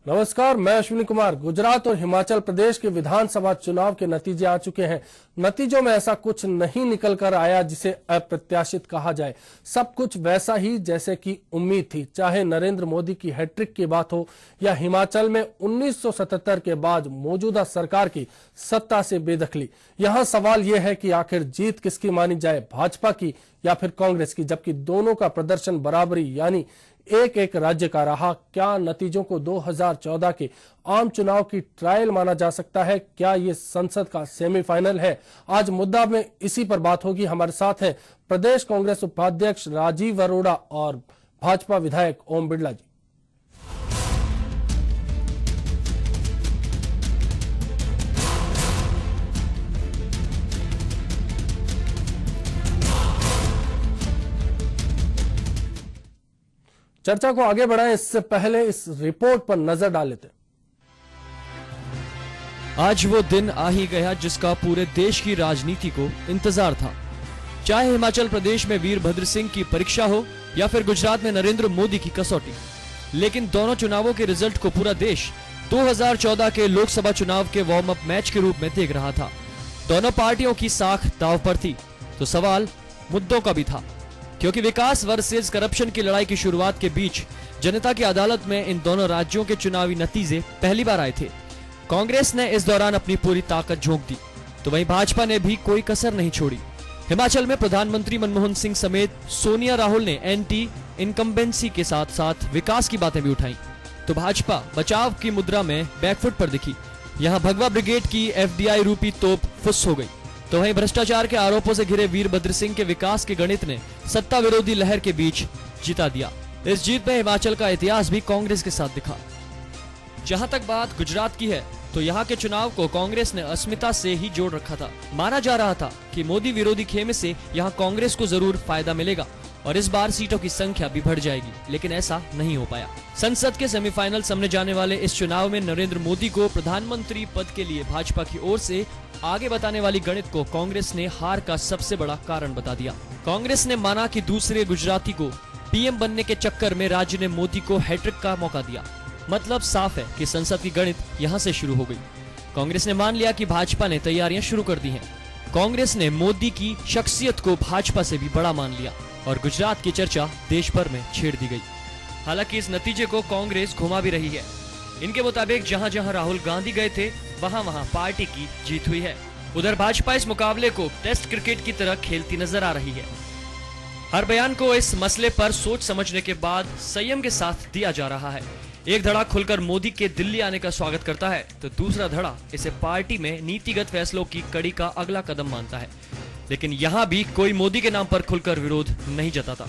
नमस्कार, मैं अश्विनी कुमार। गुजरात और हिमाचल प्रदेश के विधानसभा चुनाव के नतीजे आ चुके हैं। नतीजों में ऐसा कुछ नहीं निकल कर आया जिसे अप्रत्याशित कहा जाए। सब कुछ वैसा ही जैसे कि उम्मीद थी, चाहे नरेंद्र मोदी की हैट्रिक की बात हो या हिमाचल में 1977 के बाद मौजूदा सरकार की सत्ता से बेदखली। यहाँ सवाल यह है कि आखिर जीत किसकी मानी जाए, भाजपा की या फिर कांग्रेस की, जबकि दोनों का प्रदर्शन बराबरी यानी एक एक राज्य का रहा। क्या नतीजों को 2014 के आम चुनाव की ट्रायल माना जा सकता है? क्या ये संसद का सेमीफाइनल है? आज मुद्दा में इसी पर बात होगी। हमारे साथ है प्रदेश कांग्रेस उपाध्यक्ष राजीव अरोड़ा और भाजपा विधायक ओम बिड़ला जी। चर्चा को आगे बढ़ाएं, इससे पहले इस रिपोर्ट पर नजर डाल लेते। आज वो दिन आ ही गया जिसका पूरे देश की राजनीति को इंतजार था। चाहे हिमाचल प्रदेश में वीरभद्र सिंह की परीक्षा हो या फिर गुजरात में नरेंद्र मोदी की कसौटी, लेकिन दोनों चुनावों के रिजल्ट को पूरा देश 2014 के लोकसभा चुनाव के वार्म अप मैच के रूप में देख रहा था। दोनों पार्टियों की साख दांव पर थी, तो सवाल मुद्दों का भी था, क्योंकि विकास वर्सेस करप्शन की लड़ाई की शुरुआत के बीच जनता की अदालत में इन दोनों राज्यों के चुनावी नतीजे पहली बार आए थे। कांग्रेस ने इस दौरान अपनी पूरी ताकत झोंक दी, तो वहीं भाजपा ने भी कोई कसर नहीं छोड़ी। हिमाचल में प्रधानमंत्री मनमोहन सिंह समेत सोनिया राहुल ने एंटी इनकम्बेंसी के साथ साथ विकास की बातें भी उठाई, तो भाजपा बचाव की मुद्रा में बैकफुट पर दिखी। यहाँ भगवा ब्रिगेड की FDI रूपी तोप फुस हो गई, तो वहीं भ्रष्टाचार के आरोपों से घिरे वीरभद्र सिंह के विकास के गणित ने सत्ता विरोधी लहर के बीच जिता दिया। इस जीत में हिमाचल का इतिहास भी कांग्रेस के साथ दिखा। जहां तक बात गुजरात की है, तो यहाँ के चुनाव को कांग्रेस ने अस्मिता से ही जोड़ रखा था। माना जा रहा था कि मोदी विरोधी खेमे से यहाँ कांग्रेस को जरूर फायदा मिलेगा और इस बार सीटों की संख्या भी बढ़ जाएगी, लेकिन ऐसा नहीं हो पाया। संसद के सेमीफाइनल समझे जाने वाले इस चुनाव में नरेंद्र मोदी को प्रधानमंत्री पद के लिए भाजपा की ओर से आगे बताने वाली गणित को कांग्रेस ने हार का सबसे बड़ा कारण बता दिया। कांग्रेस ने माना कि दूसरे गुजराती को PM बनने के चक्कर में राज्य ने मोदी को हैट्रिक का मौका दिया। मतलब साफ है कि संसद की गणित यहां से शुरू हो गई। कांग्रेस ने मान लिया कि भाजपा ने तैयारियां शुरू कर दी हैं। कांग्रेस ने मोदी की शख्सियत को भाजपा से भी बड़ा मान लिया और गुजरात की चर्चा देश भर में छेड़ दी गई। हालांकि इस नतीजे को कांग्रेस घुमा भी रही है। इनके मुताबिक जहां जहां राहुल गांधी गए थे, वहां वहां पार्टी की जीत हुई है। उधर भाजपा इस मुकाबले को टेस्ट क्रिकेट की तरह खेलती नजर आ रही है। हर बयान को इस मसले पर सोच समझने के बाद संयम के साथ दिया जा रहा है। एक धड़ा खुलकर मोदी के दिल्ली आने का स्वागत करता है, तो दूसरा धड़ा इसे पार्टी में नीतिगत फैसलों की कड़ी का अगला कदम मानता है। लेकिन यहां भी कोई मोदी के नाम पर खुलकर विरोध नहीं जताता।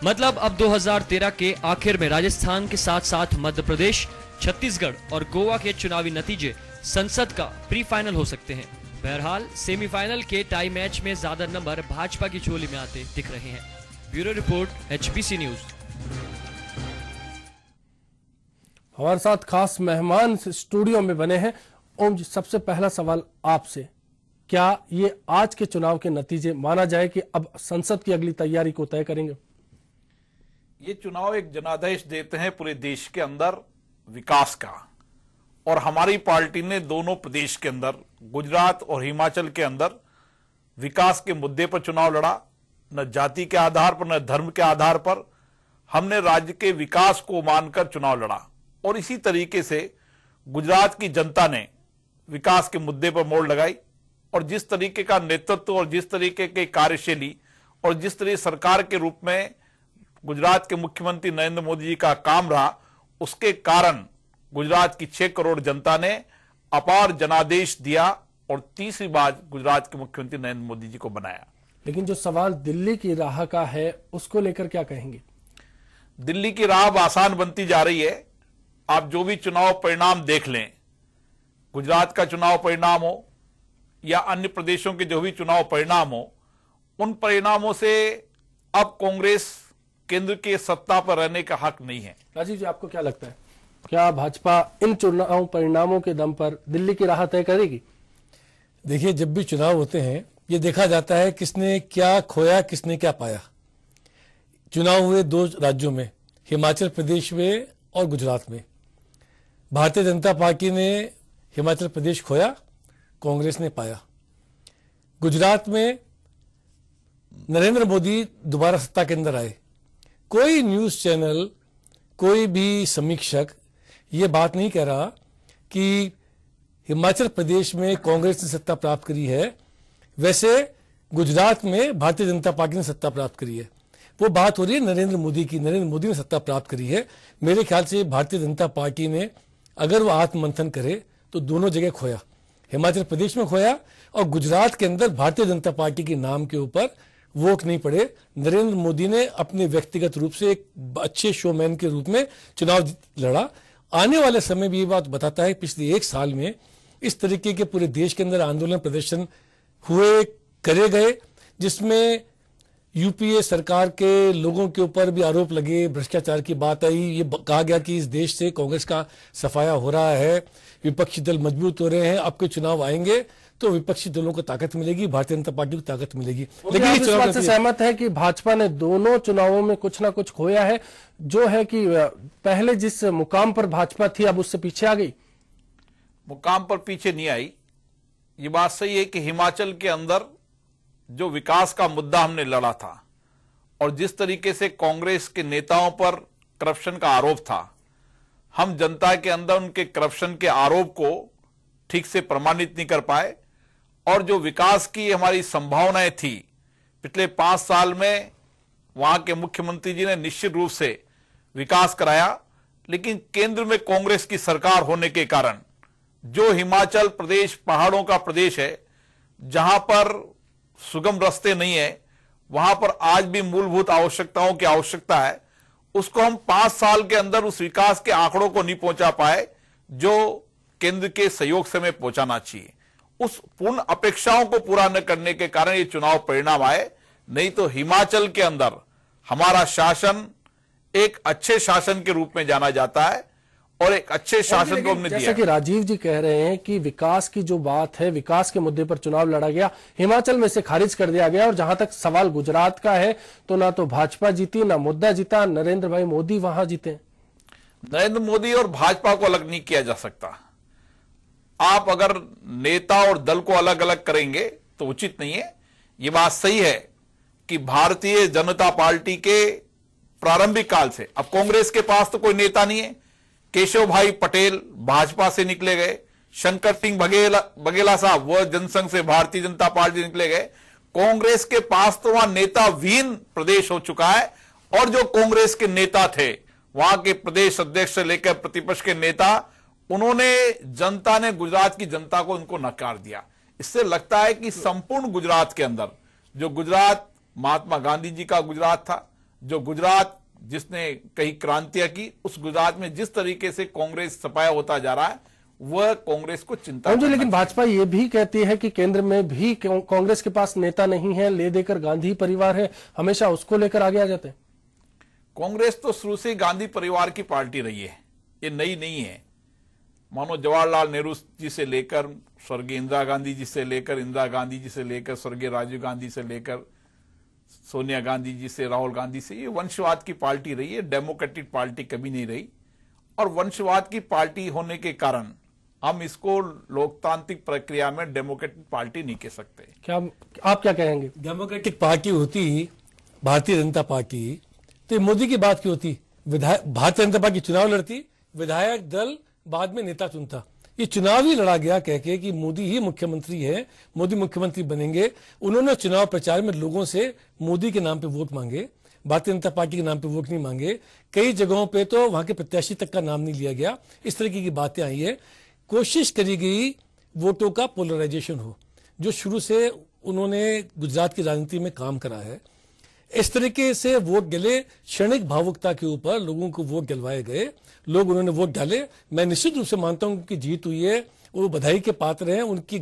मतलब अब 2013 के आखिर में राजस्थान के साथ साथ मध्य प्रदेश, छत्तीसगढ़ और गोवा के चुनावी नतीजे संसद का प्री फाइनल हो सकते हैं। बहरहाल सेमीफाइनल के टाई मैच में ज्यादा नंबर भाजपा की झोली में आते दिख रहे हैं। Bureau report, HBC news. हमारे साथ खास मेहमान स्टूडियो में बने हैं। ओम जी, सबसे पहला सवाल आपसे, क्या ये आज के चुनाव के नतीजे माना जाए कि अब संसद की अगली तैयारी को तय करेंगे? ये चुनाव एक जनादेश देते हैं पूरे देश के अंदर विकास का, और हमारी पार्टी ने दोनों प्रदेश के अंदर, गुजरात और हिमाचल के अंदर विकास के मुद्दे पर चुनाव लड़ा। न जाति के आधार पर न धर्म के आधार पर, हमने राज्य के विकास को मानकर चुनाव लड़ा। और इसी तरीके से गुजरात की जनता ने विकास के मुद्दे पर मोड़ लगाई, और जिस तरीके का नेतृत्व और जिस तरीके की कार्यशैली और जिस तरीके सरकार के रूप में गुजरात के मुख्यमंत्री नरेंद्र मोदी जी का काम रहा, उसके कारण गुजरात की 6 करोड़ जनता ने अपार जनादेश दिया और तीसरी बार गुजरात के मुख्यमंत्री नरेंद्र मोदी जी को बनाया। लेकिन जो सवाल दिल्ली की राह का है, उसको लेकर क्या कहेंगे? दिल्ली की राह अब आसान बनती जा रही है। आप जो भी चुनाव परिणाम देख लें, गुजरात का चुनाव परिणाम हो या अन्य प्रदेशों के जो भी चुनाव परिणाम हो, उन परिणामों से अब कांग्रेस केंद्र के सत्ता पर रहने का हक नहीं है। राजीव जी, आपको क्या लगता है, क्या भाजपा इन चुनाव परिणामों के दम पर दिल्ली की राह तय करेगी? देखिए, जब भी चुनाव होते हैं ये देखा जाता है किसने क्या खोया, किसने क्या पाया। चुनाव हुए 2 राज्यों में, हिमाचल प्रदेश में और गुजरात में। भारतीय जनता पार्टी ने हिमाचल प्रदेश खोया, कांग्रेस ने पाया। गुजरात में नरेंद्र मोदी दोबारा सत्ता के अंदर आए। कोई न्यूज चैनल, कोई भी समीक्षक ये बात नहीं कह रहा कि हिमाचल प्रदेश में कांग्रेस ने सत्ता प्राप्त करी है, वैसे गुजरात में भारतीय जनता पार्टी ने सत्ता प्राप्त करी है। वो बात हो रही है नरेंद्र मोदी की। नरेंद्र मोदी ने सत्ता प्राप्त करी है। मेरे ख्याल से भारतीय जनता पार्टी ने अगर वो आत्ममंथन करे तो दोनों जगह खोया, हिमाचल प्रदेश में खोया और गुजरात के अंदर भारतीय जनता पार्टी के नाम के ऊपर वोट नहीं पड़े। नरेंद्र मोदी ने अपने व्यक्तिगत रूप से एक अच्छे शोमैन के रूप में चुनाव लड़ा। आने वाले समय भी ये बात बताता है, पिछले एक साल में इस तरीके के पूरे देश के अंदर आंदोलन प्रदर्शन हुए, करे गए, जिसमें यूपीए सरकार के लोगों के ऊपर भी आरोप लगे, भ्रष्टाचार की बात आई। ये कहा गया कि इस देश से कांग्रेस का सफाया हो रहा है, विपक्षी दल मजबूत हो रहे हैं, अब के चुनाव आएंगे तो विपक्षी दलों को ताकत मिलेगी, भारतीय जनता पार्टी को ताकत मिलेगी। लेकिन इस बात से सहमत है कि भाजपा ने दोनों चुनावों में कुछ ना कुछ खोया है, जो है कि पहले जिस मुकाम पर भाजपा थी अब उससे पीछे आ गई। मुकाम पर पीछे नहीं आई। ये बात सही है कि हिमाचल के अंदर जो विकास का मुद्दा हमने लड़ा था और जिस तरीके से कांग्रेस के नेताओं पर करप्शन का आरोप था, हम जनता के अंदर उनके करप्शन के आरोप को ठीक से प्रमाणित नहीं कर पाए। और जो विकास की हमारी संभावनाएं थी पिछले 5 साल में, वहां के मुख्यमंत्री जी ने निश्चित रूप से विकास कराया, लेकिन केंद्र में कांग्रेस की सरकार होने के कारण जो हिमाचल प्रदेश पहाड़ों का प्रदेश है, जहां पर सुगम रास्ते नहीं है, वहां पर आज भी मूलभूत आवश्यकताओं की आवश्यकता है। उसको हम 5 साल के अंदर उस विकास के आंकड़ों को नहीं पहुंचा पाए जो केंद्र के सहयोग से हमें पहुंचाना चाहिए। उस पूर्ण अपेक्षाओं को पूरा न करने के कारण ये चुनाव परिणाम आए। नहीं तो हिमाचल के अंदर हमारा शासन एक अच्छे शासन के रूप में जाना जाता है और एक अच्छे शासन को हमने दिया। जैसा कि राजीव जी कह रहे हैं कि विकास की जो बात है, विकास के मुद्दे पर चुनाव लड़ा गया, हिमाचल में से खारिज कर दिया गया। और जहां तक सवाल गुजरात का है तो ना तो भाजपा जीती, ना मुद्दा जीता, नरेंद्र भाई मोदी वहां जीते। नरेंद्र मोदी और भाजपा को अलग नहीं किया जा सकता। आप अगर नेता और दल को अलग अलग करेंगे तो उचित नहीं है। यह बात सही है कि भारतीय जनता पार्टी के प्रारंभिक काल से अब कांग्रेस के पास तो कोई नेता नहीं है। केशव भाई पटेल भाजपा से निकले गए, शंकर सिंह बघेला साहब वह जनसंघ से भारतीय जनता पार्टी निकले गए। कांग्रेस के पास तो वहां नेता विहीन प्रदेश हो चुका है और जो कांग्रेस के नेता थे, वहां के प्रदेश अध्यक्ष से लेकर प्रतिपक्ष के नेता, उन्होंने, जनता ने, गुजरात की जनता को उनको नकार दिया। इससे लगता है कि संपूर्ण गुजरात के अंदर, जो गुजरात महात्मा गांधी जी का गुजरात था, जो गुजरात जिसने कई क्रांतियां की, उस गुजरात में जिस तरीके से कांग्रेस सफाया होता जा रहा है, वह कांग्रेस को चिंता है। लेकिन भाजपा ये भी कहती है कि केंद्र में भी कांग्रेस के पास नेता नहीं है, ले देकर गांधी परिवार है, हमेशा उसको लेकर आगे आ जाते हैं। कांग्रेस तो शुरू से गांधी परिवार की पार्टी रही है, ये नई नहीं है। मानो जवाहरलाल नेहरू जी से लेकर स्वर्गीय इंदिरा गांधी जी से लेकर, इंदिरा गांधी जी से लेकर स्वर्गीय राजीव गांधी से लेकर सोनिया गांधी जी से, राहुल गांधी से, ये वंशवाद की पार्टी रही है, डेमोक्रेटिक पार्टी कभी नहीं रही। और वंशवाद की पार्टी होने के कारण हम इसको लोकतांत्रिक प्रक्रिया में डेमोक्रेटिक पार्टी नहीं कह सकते। क्या आप क्या कहेंगे? डेमोक्रेटिक पार्टी होती भारतीय जनता पार्टी तो मोदी की बात क्यों होती? भारतीय जनता पार्टी चुनाव लड़ती, विधायक दल बाद में नेता चुनता। ये चुनाव ही लड़ा गया कह के कि मोदी ही मुख्यमंत्री है, मोदी मुख्यमंत्री बनेंगे। उन्होंने चुनाव प्रचार में लोगों से मोदी के नाम पे वोट मांगे, भारतीय जनता पार्टी के नाम पे वोट नहीं मांगे। कई जगहों पे तो वहां के प्रत्याशी तक का नाम नहीं लिया गया। इस तरीके की बातें आई है। कोशिश करी गई वोटों का पोलराइजेशन हो, जो शुरू से उन्होंने गुजरात की राजनीति में काम करा है। इस तरीके से वोट गले, क्षणिक भावुकता के ऊपर लोगों को वोट गलवाए गए, लोग उन्होंने वोट डाले। मैं निश्चित रूप से मानता हूं कि जीत हुई है, वो बधाई के पात्र हैं, उनकी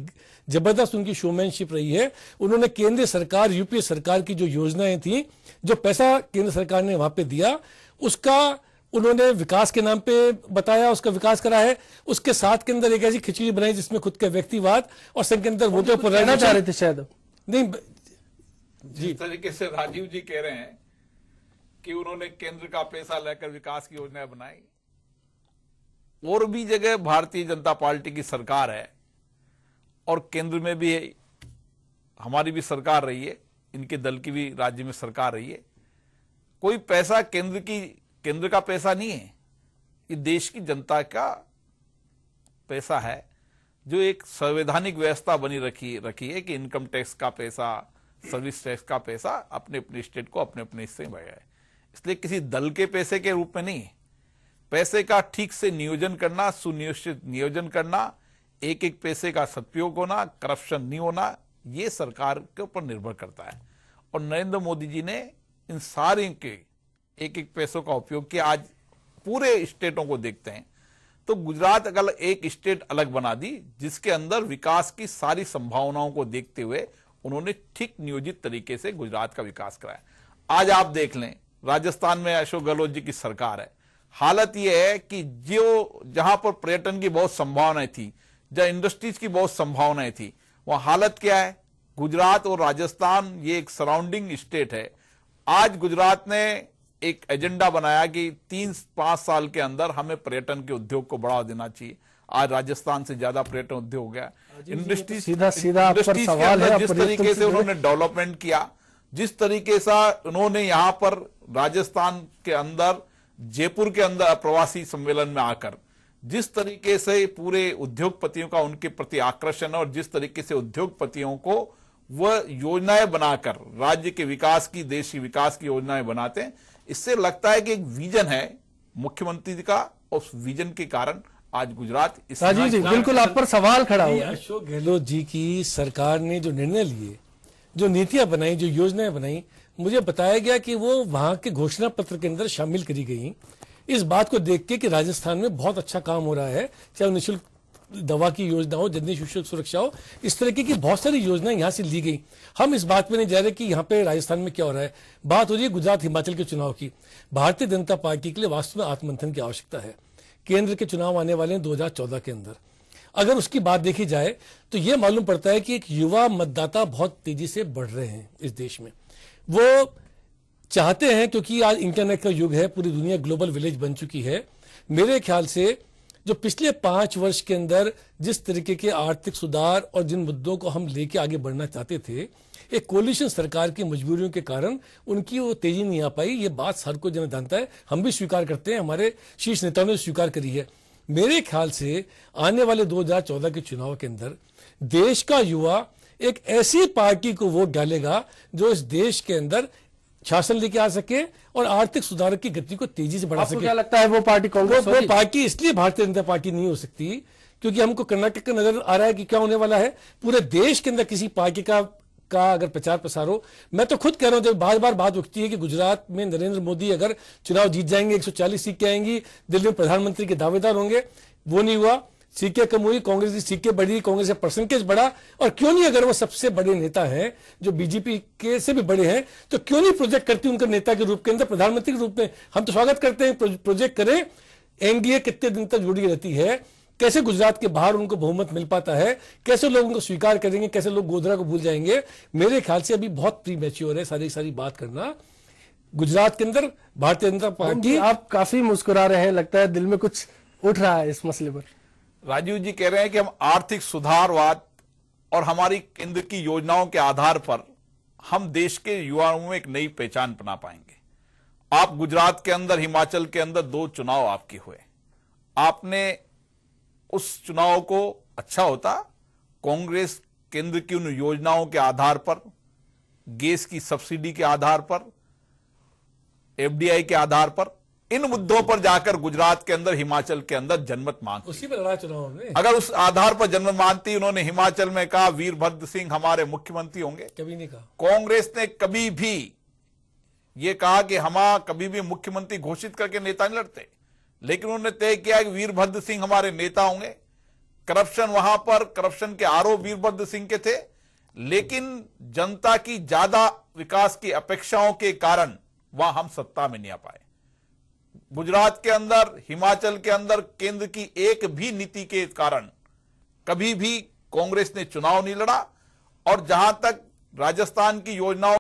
जबरदस्त उनकी शोमैनशिप रही है। उन्होंने केंद्र सरकार, यूपीए सरकार की जो योजनाएं थी, जो पैसा केंद्र सरकार ने वहां पे दिया, उसका उन्होंने विकास के नाम पे बताया, उसका विकास करा है। उसके साथ के अंदर एक ऐसी खिचड़ी बनाई जिसमें खुद का व्यक्तिवाद और संघ के अंदर वोटों पर रहना चाह रहे थे शायद। नहीं, जिस तरीके से राजीव जी कह रहे हैं कि उन्होंने केंद्र का पैसा लेकर विकास की योजना बनाई, और भी जगह भारतीय जनता पार्टी की सरकार है और केंद्र में भी है, हमारी भी सरकार रही है, इनके दल की भी राज्य में सरकार रही है। कोई पैसा केंद्र का पैसा नहीं है, ये देश की जनता का पैसा है, जो एक संवैधानिक व्यवस्था बनी रखी है कि इनकम टैक्स का पैसा, सर्विस टैक्स का पैसा अपने अपने स्टेट को अपने अपने हिस्से में बढ़ाया है। इसलिए किसी दल के पैसे के रूप में नहीं, पैसे का ठीक से नियोजन करना, सुनियोजित नियोजन करना, एक एक पैसे का सदुपयोग होना, करप्शन नहीं होना, ये सरकार के ऊपर निर्भर करता है। और नरेंद्र मोदी जी ने इन सारे के एक एक पैसों का उपयोग किया। आज पूरे स्टेटों को देखते हैं तो गुजरात अगर एक स्टेट अलग बना दी, जिसके अंदर विकास की सारी संभावनाओं को देखते हुए उन्होंने ठीक नियोजित तरीके से गुजरात का विकास कराया। आज आप देख लें, राजस्थान में अशोक गहलोत जी की सरकार है। हालत यह है कि जहां पर पर्यटन की बहुत संभावनाएं थी, जहां इंडस्ट्रीज की बहुत संभावनाएं थी, वहां हालत क्या है? गुजरात और राजस्थान ये एक सराउंडिंग स्टेट है। आज गुजरात ने एक एजेंडा बनाया कि 3-5 साल के अंदर हमें पर्यटन के उद्योग को बढ़ावा देना चाहिए। आज राजस्थान से ज्यादा पर्यटन उद्योग हो गया। इंडस्ट्री सीधा आप पर सवाल है, जिस तरीके से उन्होंने डेवलपमेंट किया, जिस तरीके से उन्होंने यहां पर राजस्थान के अंदर, जयपुर के अंदर प्रवासी सम्मेलन में आकर जिस तरीके से पूरे उद्योगपतियों का उनके प्रति आकर्षण और जिस तरीके से उद्योगपतियों को वह योजनाएं बनाकर राज्य के विकास की, देश की विकास की योजनाएं बनाते हैं, इससे लगता है कि एक विजन है मुख्यमंत्री का, और उस विजन के कारण आज गुजरात राजीव जी बिल्कुल आप पर सवाल खड़ा हुआ है। अशोक गहलोत जी की सरकार ने जो निर्णय लिए, जो नीतियां बनाई, जो योजनाएं बनाई, मुझे बताया गया कि वो वहां के घोषणा पत्र के अंदर शामिल करी गई। इस बात को देख के कि राजस्थान में बहुत अच्छा काम हो रहा है, चाहे निःशुल्क दवा की योजना हो, जननी शिशु सुरक्षा हो, इस तरीके की बहुत सारी योजनाएं यहां से ली गई। हम इस बात पे नहीं जा रहे कि यहाँ पे राजस्थान में क्या हो रहा है। बात हो रही है गुजरात हिमाचल के चुनाव की। भारतीय जनता पार्टी के लिए वास्तव में आत्ममंथन की आवश्यकता है। केंद्र के चुनाव आने वाले हैं 2014 के अंदर। अगर उसकी बात देखी जाए तो यह मालूम पड़ता है कि एक युवा मतदाता बहुत तेजी से बढ़ रहे हैं इस देश में। वो चाहते हैं, क्योंकि आज इंटरनेट का युग है, पूरी दुनिया ग्लोबल विलेज बन चुकी है। मेरे ख्याल से जो पिछले 5 वर्ष के अंदर जिस तरीके के आर्थिक सुधार और जिन मुद्दों को हम लेके आगे बढ़ना चाहते थे, एक कोलिशन सरकार की मजबूरियों के कारण उनकी वो तेजी नहीं आ पाई। ये बात हर कोई जन जानता है, हम भी स्वीकार करते हैं, हमारे शीर्ष नेताओं ने स्वीकार करी है। मेरे ख्याल से आने वाले 2014 के चुनाव के अंदर देश का युवा एक ऐसी पार्टी को वोट डालेगा जो इस देश के अंदर शासन लेके आ सके और आर्थिक सुधार की गति को तेजी से बढ़ा सके। क्या लगता है वो पार्टी कांग्रेस? वो पार्टी इसलिए भारतीय जनता पार्टी नहीं हो सकती क्योंकि हमको कर्नाटक का नजर आ रहा है कि क्या होने वाला है। पूरे देश के अंदर किसी पार्टी का अगर प्रचार प्रसार हो, मैं तो खुद कह रहा हूं, जब बार बार बात उठती है कि गुजरात में नरेंद्र मोदी अगर चुनाव जीत जाएंगे, 140 सीटें आएंगी, दिल्ली में प्रधानमंत्री के दावेदार होंगे, वो नहीं हुआ। सीटें कम हुई, कांग्रेस की सीटें बढ़ी, कांग्रेस का परसेंटेज बढ़ा। और क्यों नहीं, अगर वो सबसे बड़े नेता हैं, जो बीजेपी के से भी बड़े हैं, तो क्यों नहीं प्रोजेक्ट करती उनका नेता के रूप के अंदर, प्रधानमंत्री के रूप में? हम तो स्वागत करते हैं, प्रोजेक्ट करें। एनडीए कितने दिन तक जुड़ी रहती है, कैसे गुजरात के बाहर उनको बहुमत मिल पाता है, कैसे लोग उनको स्वीकार करेंगे, कैसे लोग गोधरा को भूल जाएंगे? मेरे ख्याल से अभी बहुत प्री मैच्योर है सारी बात करना। गुजरात के अंदर भारतीय जनता पार्टी। आप काफी मुस्कुरा रहे हैं, लगता है दिल में कुछ उठ रहा है इस मसले पर। राजीव जी कह रहे हैं कि हम आर्थिक सुधारवाद और हमारी केंद्र की योजनाओं के आधार पर हम देश के युवाओं में एक नई पहचान बना पाएंगे। आप गुजरात के अंदर, हिमाचल के अंदर 2 चुनाव आपके हुए, आपने उस चुनाव को अच्छा होता, कांग्रेस केंद्र की उन योजनाओं के आधार पर, गैस की सब्सिडी के आधार पर, एफडीआई के आधार पर, इन मुद्दों पर जाकर गुजरात के अंदर, हिमाचल के अंदर जनमत मांगती। उसी पर लड़ा चुनाव में। अगर उस आधार पर जनमत मांगती, उन्होंने हिमाचल में कहा वीरभद्र सिंह हमारे मुख्यमंत्री होंगे, कभी नहीं कहा। कांग्रेस ने कभी भी यह कहा कि हम कभी भी मुख्यमंत्री घोषित करके नेता नहीं लड़ते, लेकिन उन्होंने तय किया कि वीरभद्र सिंह हमारे नेता होंगे। करप्शन, वहां पर करप्शन के आरोप वीरभद्र सिंह के थे, लेकिन जनता की ज्यादा विकास की अपेक्षाओं के कारण वहां हम सत्ता में नहीं आ पाए। गुजरात के अंदर, हिमाचल के अंदर केंद्र की एक भी नीति के कारण कभी भी कांग्रेस ने चुनाव नहीं लड़ा। और जहां तक राजस्थान की योजनाओं